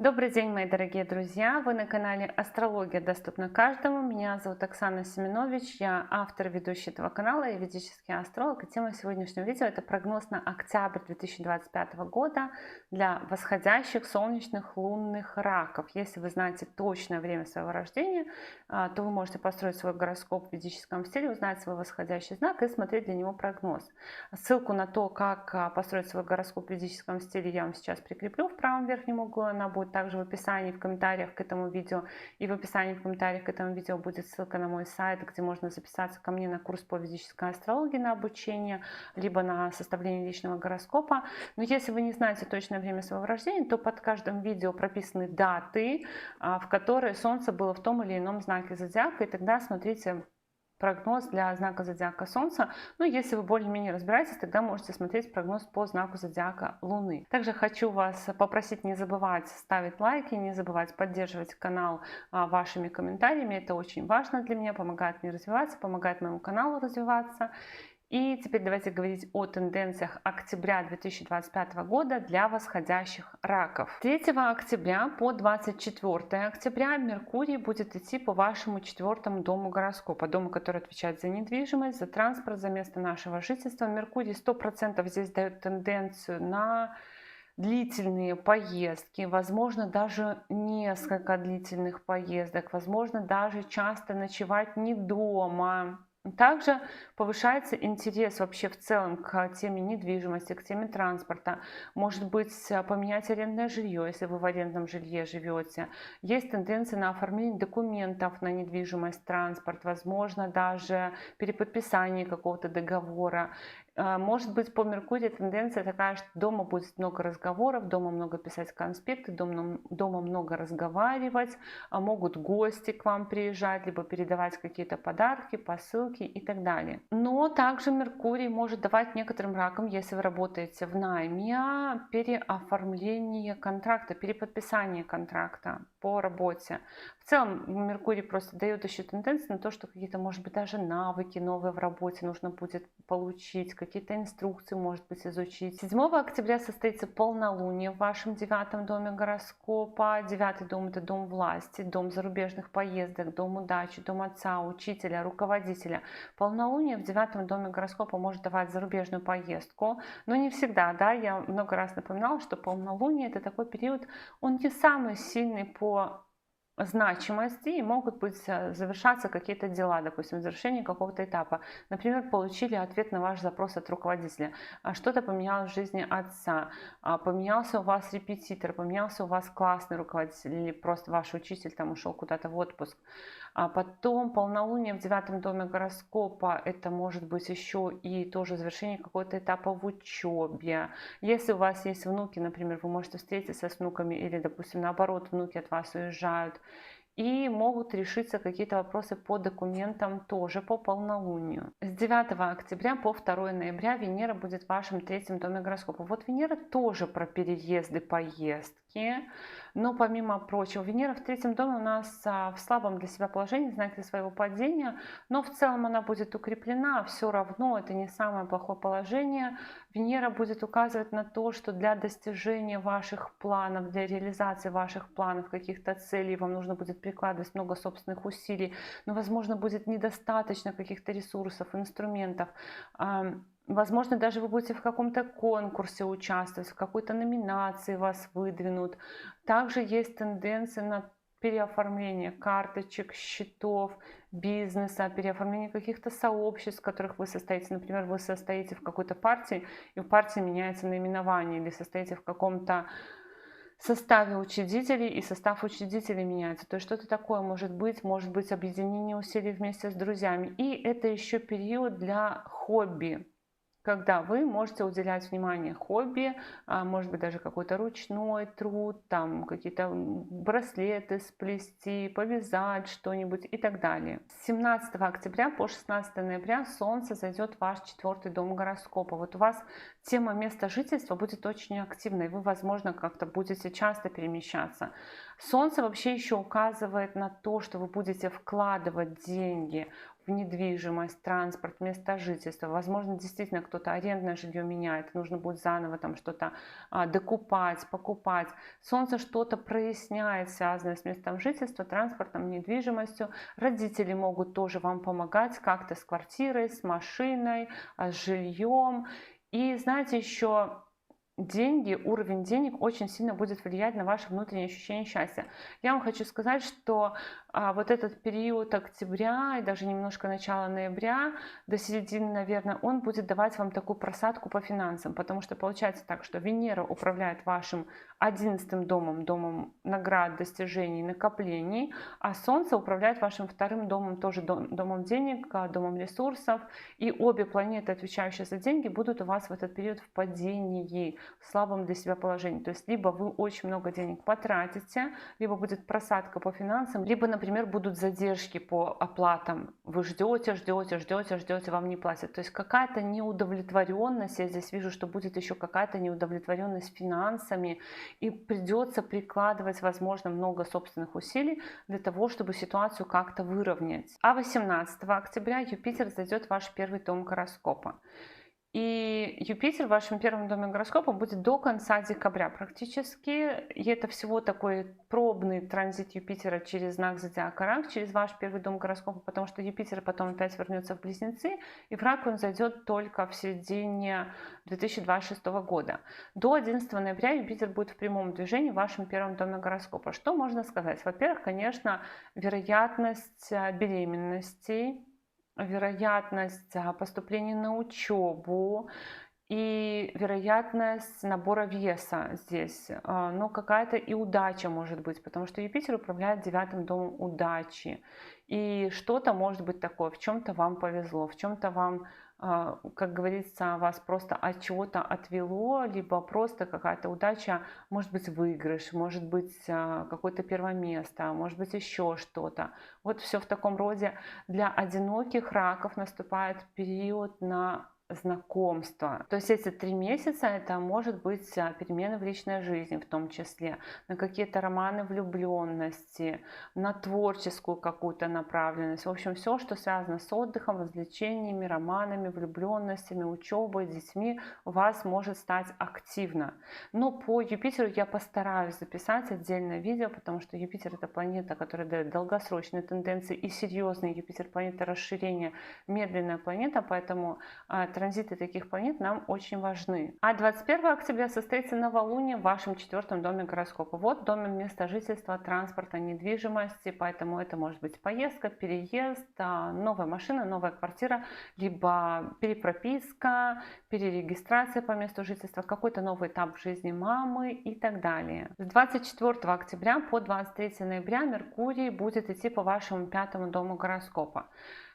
Добрый день, мои дорогие друзья! Вы на канале Астрология доступна каждому. Меня зовут Оксана Семенович, я автор и ведущая этого канала и ведический астролог. И тема сегодняшнего видео — это прогноз на октябрь 2025 года для восходящих солнечных лунных раков. Если вы знаете точное время своего рождения, то вы можете построить свой гороскоп в ведическом стиле, узнать свой восходящий знак и смотреть для него прогноз. Ссылку на то, как построить свой гороскоп в ведическом стиле, я вам сейчас прикреплю в правом верхнем углу. Она будет также в описании, в комментариях к этому видео. И в описании, в комментариях к этому видео будет ссылка на мой сайт, где можно записаться ко мне на курс по ведической астрологии на обучение, либо на составление личного гороскопа. Но если вы не знаете точное время своего рождения, то под каждым видео прописаны даты, в которые Солнце было в том или ином знаке зодиака. И тогда смотрите прогноз для знака зодиака Солнца. Ну, если вы более-менее разбираетесь, тогда можете смотреть прогноз по знаку зодиака Луны. Также хочу вас попросить не забывать ставить лайки, не забывать поддерживать канал вашими комментариями. Это очень важно для меня, помогает мне развиваться, помогает моему каналу развиваться. И теперь давайте говорить о тенденциях октября 2025 года для восходящих раков. 3 октября по 24 октября Меркурий будет идти по вашему 4-му дому гороскопа, дому, который отвечает за недвижимость, за транспорт, за место нашего жительства. Меркурий 100% здесь дает тенденцию на длительные поездки, возможно, даже несколько длительных поездок, возможно, даже часто ночевать не дома. Также повышается интерес вообще в целом к теме недвижимости, к теме транспорта. Может быть, поменять арендное жилье, если вы в арендном жилье живете. Есть тенденция на оформление документов на недвижимость, транспорт, возможно, даже переподписание какого-то договора. Может быть, по Меркурию тенденция такая, что дома будет много разговоров, дома много писать конспекты, дома много разговаривать, могут гости к вам приезжать, либо передавать какие-то подарки, посылки и так далее. Но также Меркурий может давать некоторым ракам, если вы работаете в найме, переоформление контракта, переподписание контракта по работе. В целом Меркурий просто дает еще тенденцию на то, что какие-то, может быть, даже навыки новые в работе нужно будет получить, какие-то инструкции, может быть, изучить. 7 октября состоится полнолуние в вашем 9-м доме гороскопа. 9-й дом — это дом власти, дом зарубежных поездок, дом удачи, дом отца, учителя, руководителя. Полнолуние в 9-м доме гороскопа может давать зарубежную поездку, но не всегда, да, я много раз напоминала, что полнолуние — это такой период, он не самый сильный по значимости, и могут быть завершаться какие-то дела, допустим, завершение какого-то этапа. Например, получили ответ на ваш запрос от руководителя, что-то поменялось в жизни отца, поменялся у вас репетитор, поменялся у вас классный руководитель или просто ваш учитель там ушел куда-то в отпуск. А потом полнолуние в 9-м доме гороскопа — это может быть еще и тоже завершение какого-то этапа в учебе. Если у вас есть внуки, например, вы можете встретиться с внуками или, допустим, наоборот, внуки от вас уезжают. И могут решиться какие-то вопросы по документам тоже по полнолунию. С 9 октября по 2 ноября Венера будет в вашем 3-м доме гороскопа. Вот Венера тоже про переезды, поездки. Но помимо прочего, Венера в 3-м доме у нас в слабом для себя положении, в знаке своего падения. Но в целом она будет укреплена. Все равно это не самое плохое положение. Венера будет указывать на то, что для достижения ваших планов, для реализации ваших планов, каких-то целей вам нужно будет прикладывать много собственных усилий, но, возможно, будет недостаточно каких-то ресурсов, инструментов. Возможно, даже вы будете в каком-то конкурсе участвовать, в какой-то номинации вас выдвинут. Также есть тенденция на переоформление карточек, счетов, бизнеса, переоформление каких-то сообществ, в которых вы состоите. Например, вы состоите в какой-то партии, и у партии меняется наименование, или состоите в каком-то составе учредителей, и состав учредителей меняется. То есть что-то такое может быть объединение усилий вместе с друзьями. И это еще период для хобби, когда вы можете уделять внимание хобби, может быть, даже какой-то ручной труд, там какие-то браслеты сплести, повязать что-нибудь и так далее. С 17 октября по 16 ноября Солнце зайдет в ваш 4-й дом гороскопа. Вот у вас тема места жительства будет очень активной, вы, возможно, как-то будете часто перемещаться. Солнце вообще еще указывает на то, что вы будете вкладывать деньги в недвижимость, транспорт, место жительства. Возможно, действительно кто-то арендное жилье меняет, нужно будет заново там что-то докупать, покупать. Солнце что-то проясняет, связанное с местом жительства, транспортом, недвижимостью. Родители могут тоже вам помогать как-то с квартирой, с машиной, с жильем. И знаете, еще деньги, уровень денег очень сильно будет влиять на ваше внутреннее ощущение счастья. Я вам хочу сказать, что вот этот период октября и даже немножко начала ноября до середины, наверное, он будет давать вам такую просадку по финансам, потому что получается так, что Венера управляет вашим 11-м домом, домом наград, достижений, накоплений, а Солнце управляет вашим 2-м домом, тоже домом денег, домом ресурсов, и обе планеты, отвечающие за деньги, будут у вас в этот период в падении, в слабом для себя положении. То есть либо вы очень много денег потратите, либо будет просадка по финансам, либо, например, будут задержки по оплатам. Вы ждете, вам не платят. То есть какая-то неудовлетворенность, я здесь вижу, что будет еще какая-то неудовлетворенность финансами, и придется прикладывать, возможно, много собственных усилий для того, чтобы ситуацию как-то выровнять. А 18 октября Юпитер зайдет в ваш 1-й дом гороскопа. И Юпитер в вашем 1-м доме гороскопа будет до конца декабря практически. И это всего такой пробный транзит Юпитера через знак зодиака Рак, через ваш 1-й дом гороскопа, потому что Юпитер потом опять вернется в Близнецы, и в Рак он зайдет только в середине 2026 года. До 11 ноября Юпитер будет в прямом движении в вашем 1-м доме гороскопа. Что можно сказать? Во-первых, конечно, вероятность беременности, вероятность поступления на учебу и вероятность набора веса здесь. Но какая-то и удача может быть, потому что Юпитер управляет 9-м домом удачи. И что-то может быть такое, в чем-то вам повезло, в чем-то вам, как говорится, вас просто от чего-то отвело, либо просто какая-то удача, может быть выигрыш, может быть какое-то первое место, может быть еще что-то. Вот все в таком роде. Для одиноких раков наступает период на знакомства. То есть эти 3 месяца это может быть перемены в личной жизни в том числе, на какие-то романы влюбленности, на творческую какую-то направленность. В общем, все, что связано с отдыхом, развлечениями, романами, влюбленностями, учебой, детьми, у вас может стать активно. Но по Юпитеру я постараюсь записать отдельное видео, потому что Юпитер это планета, которая дает долгосрочные тенденции, и серьезный Юпитер планета расширения, медленная планета, поэтому транзиты таких планет нам очень важны. А 21 октября состоится новолуние в вашем 4-м доме гороскопа. Вот доме места жительства, транспорта, недвижимости, поэтому это может быть поездка, переезд, новая машина, новая квартира, либо перепрописка, перерегистрация по месту жительства, какой-то новый этап в жизни мамы и так далее. С 24 октября по 23 ноября Меркурий будет идти по вашему 5-му дому гороскопа.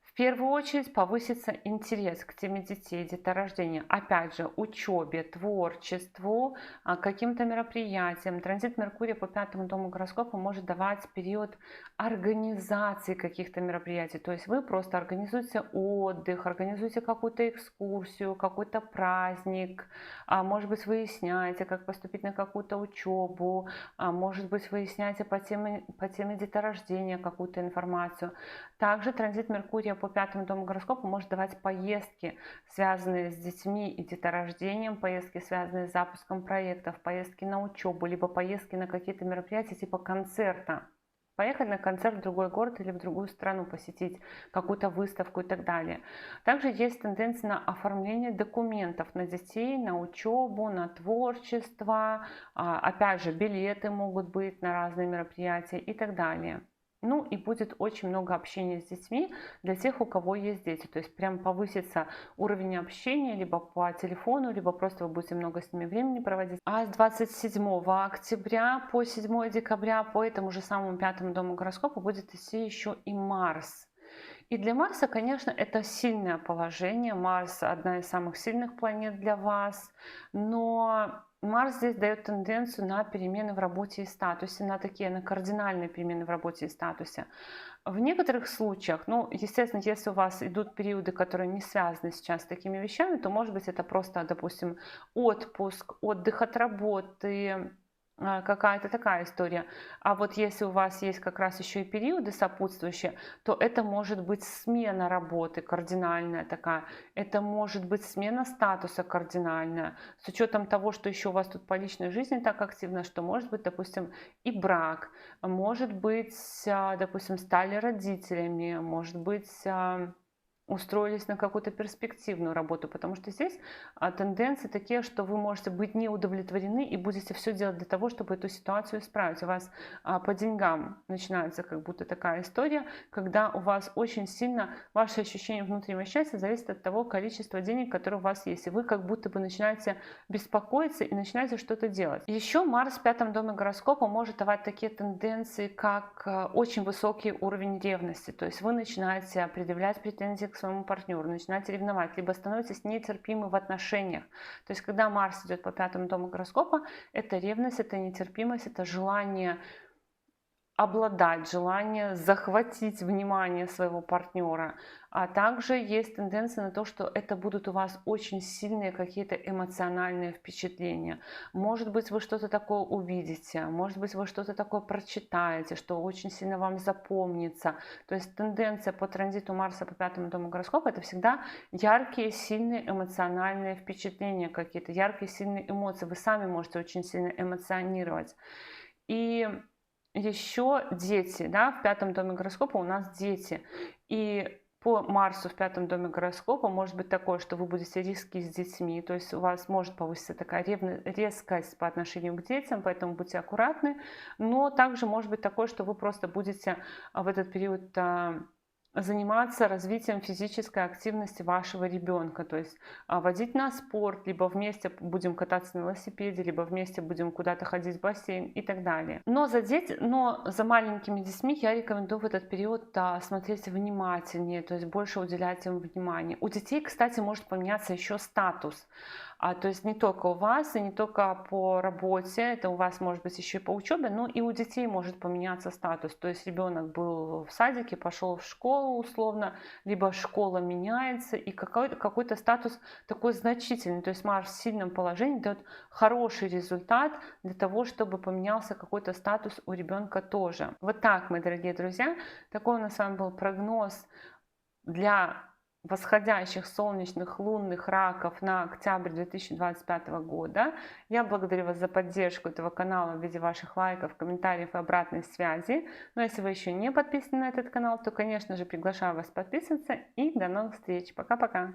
В первую очередь повысится интерес к теме детей, деторождения, опять же, учебе, творчеству, каким-то мероприятиям. Транзит Меркурия по 5-му дому гороскопа может давать период организации каких-то мероприятий. То есть вы просто организуете отдых, организуете какую-то экскурсию, какой-то праздник, может быть, выясняете, как поступить на какую-то учебу, может быть, выясняете по теме деторождения какую-то информацию. Также транзит Меркурия по 5-му дому гороскопа может давать поездки, связанные с детьми и деторождением, поездки, связанные с запуском проектов, поездки на учебу, либо поездки на какие-то мероприятия типа концерта. Поехать на концерт в другой город или в другую страну, посетить какую-то выставку и так далее. Также есть тенденция на оформление документов на детей, на учебу, на творчество. Опять же, билеты могут быть на разные мероприятия и так далее. Ну и будет очень много общения с детьми для тех, у кого есть дети. То есть прям повысится уровень общения либо по телефону, либо просто вы будете много с ними времени проводить. А с 27 октября по 7 декабря по этому же самому 5-му дому гороскопа будет идти еще и Марс. И для Марса, конечно, это сильное положение. Марс одна из самых сильных планет для вас, но Марс здесь дает тенденцию на перемены в работе и статусе, на кардинальные перемены в работе и статусе. В некоторых случаях, ну, естественно, если у вас идут периоды, которые не связаны сейчас с такими вещами, то, может быть, это просто, допустим, отпуск, отдых от работы, какая-то такая история. А вот если у вас есть как раз еще и периоды сопутствующие, то это может быть смена работы кардинальная такая, это может быть смена статуса кардинальная, с учетом того, что еще у вас тут по личной жизни так активно, что может быть, допустим, и брак, может быть, допустим, стали родителями, может быть, устроились на какую-то перспективную работу, потому что здесь тенденции такие, что вы можете быть не удовлетворены и будете все делать для того, чтобы эту ситуацию исправить. У вас по деньгам начинается как будто такая история, когда у вас очень сильно ваше ощущение внутреннего счастья зависит от того количества денег, которые у вас есть. И вы как будто бы начинаете беспокоиться и начинаете что-то делать. Еще Марс в пятом доме гороскопа может давать такие тенденции, как очень высокий уровень ревности. То есть вы начинаете предъявлять претензии к своему партнеру, начинаете ревновать, либо становитесь нетерпимы в отношениях. То есть когда Марс идет по пятому дому гороскопа, это ревность, это нетерпимость, это желание обладать, желание захватить внимание своего партнера. А также есть тенденция на то, что это будут у вас очень сильные какие-то эмоциональные впечатления. Может быть, вы что-то такое увидите, может быть, вы что-то такое прочитаете, что очень сильно вам запомнится. То есть тенденция по транзиту Марса по пятому дому гороскопа — это всегда яркие, сильные эмоциональные впечатления какие-то, яркие, сильные эмоции. Вы сами можете очень сильно эмоционировать. И еще дети, да, в пятом доме гороскопа у нас дети. И по Марсу в пятом доме гороскопа может быть такое, что вы будете риски с детьми, то есть у вас может повыситься такая резкость по отношению к детям, поэтому будьте аккуратны. Но также может быть такое, что вы просто будете в этот период заниматься развитием физической активности вашего ребенка, то есть водить на спорт, либо вместе будем кататься на велосипеде, либо вместе будем куда-то ходить в бассейн и так далее. Но за маленькими детьми я рекомендую в этот период смотреть внимательнее, то есть больше уделять им внимание. У детей, кстати, может поменяться еще статус. То есть не только у вас и не только по работе, это у вас может быть еще и по учебе, но и у детей может поменяться статус. То есть ребенок был в садике, пошел в школу условно, либо школа меняется, и какой-то статус такой значительный. То есть Марс в сильном положении дает хороший результат для того, чтобы поменялся какой-то статус у ребенка тоже. Вот так, мои дорогие друзья, такой у нас с вами был прогноз для восходящих солнечных, лунных раков на октябрь 2025 года. Я благодарю вас за поддержку этого канала в виде ваших лайков, комментариев и обратной связи. Но если вы еще не подписаны на этот канал, то, конечно же, приглашаю вас подписываться. И до новых встреч. Пока-пока.